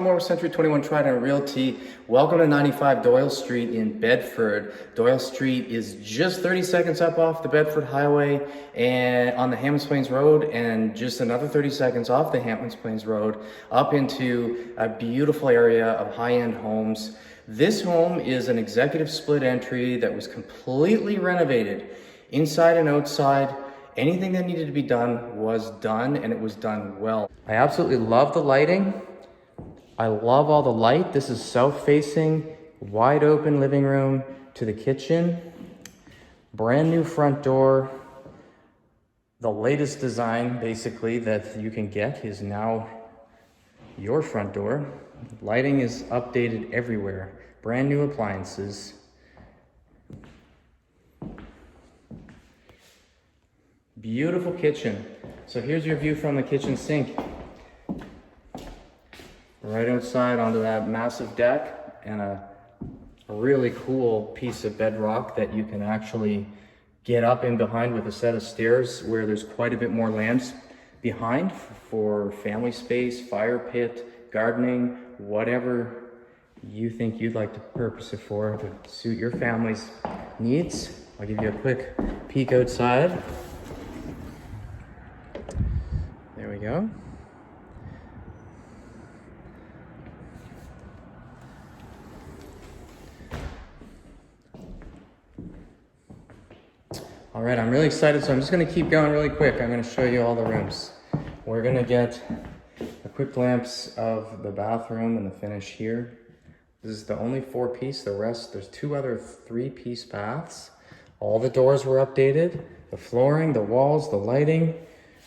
More Century 21 Trident Realty. Welcome to 95 Doyle Street in Bedford. Doyle Street is just 30 seconds up off the Bedford Highway and on the Hammond's Plains Road, and just another 30 seconds off the Hammond's Plains Road up into a beautiful area of high-end homes. This home is an executive split entry that was completely renovated inside and outside. Anything that needed to be done was done, and it was done well. I absolutely love the lighting. I love all the light. This is south-facing, wide open living room to the kitchen. Brand new front door. The latest design, basically, that you can get is now your front door. Lighting is updated everywhere. Brand new appliances. Beautiful kitchen. So here's your view from the kitchen sink. Right outside onto that massive deck, and a really cool piece of bedrock that you can actually get up in behind with a set of stairs where there's quite a bit more land behind for family space, fire pit, gardening, whatever you think you'd like to purpose it for to suit your family's needs. I'll give you a quick peek outside. There we go. All right, I'm really excited, so I'm just gonna keep going really quick. I'm gonna show you all the rooms. We're gonna get a quick glimpse of the bathroom and the finish here. This is the only 4-piece, the rest, there's 2 other 3-piece baths. All the doors were updated, the flooring, the walls, the lighting.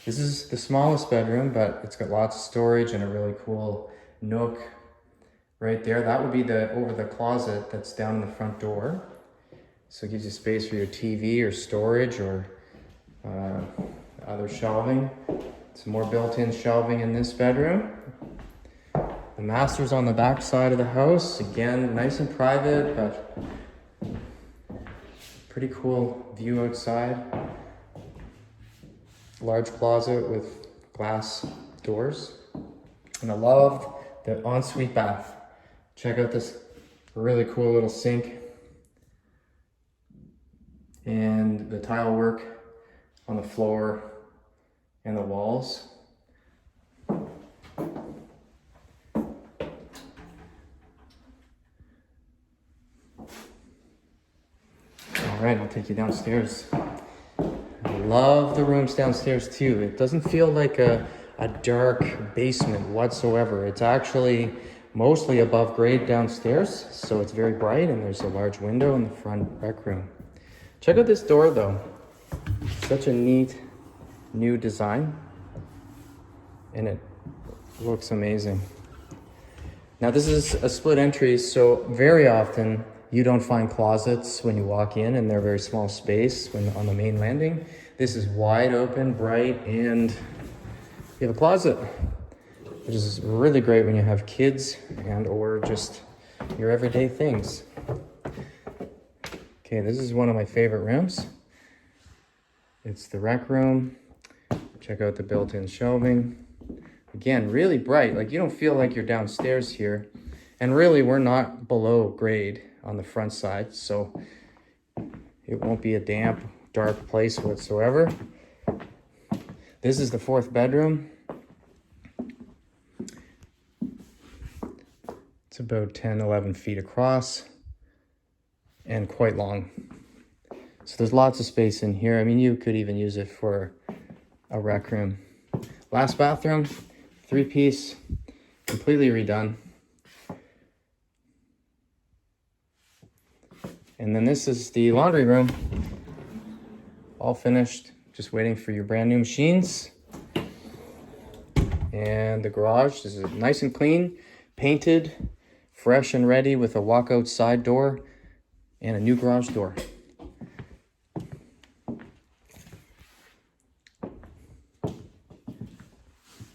This is the smallest bedroom, but it's got lots of storage and a really cool nook right there. That would be over the closet that's down in the front door. So it gives you space for your TV or storage or other shelving. Some more built-in shelving in this bedroom. The master's on the back side of the house. Again, nice and private, but pretty cool view outside. Large closet with glass doors. And I love the ensuite bath. Check out this really cool little sink. And the tile work on the floor and the walls. All right, I'll take you downstairs. I love the rooms downstairs too. It doesn't feel like a dark basement whatsoever. It's actually mostly above grade downstairs, so it's very bright, and there's a large window in the front rec room. Check out this door though. Such a neat new design, and it looks amazing. Now this is a split entry, so very often you don't find closets when you walk in, and they're very small space when on the main landing. This is wide open, bright, and you have a closet, which is really great when you have kids and or just your everyday things. Okay, this is one of my favorite rooms. It's the rec room. Check out the built-in shelving. Again, really bright. Like, you don't feel like you're downstairs here. And really, we're not below grade on the front side, so it won't be a damp, dark place whatsoever. This is the 4th bedroom. It's about 10, 11 feet across and quite long. So there's lots of space in here. I mean, you could even use it for a rec room. Last bathroom, 3-piece, completely redone. And then this is the laundry room, all finished, just waiting for your brand new machines. And the garage is nice and clean, painted, fresh and ready with a walkout side door and a new garage door.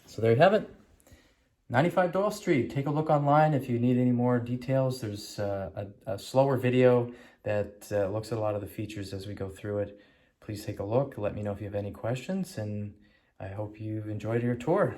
So there you have it. 95 Doyle Street. Take a look online if you need any more details. There's a slower video that looks at a lot of the features as we go through it. Please take a look. Let me know if you have any questions, and I hope you've enjoyed your tour.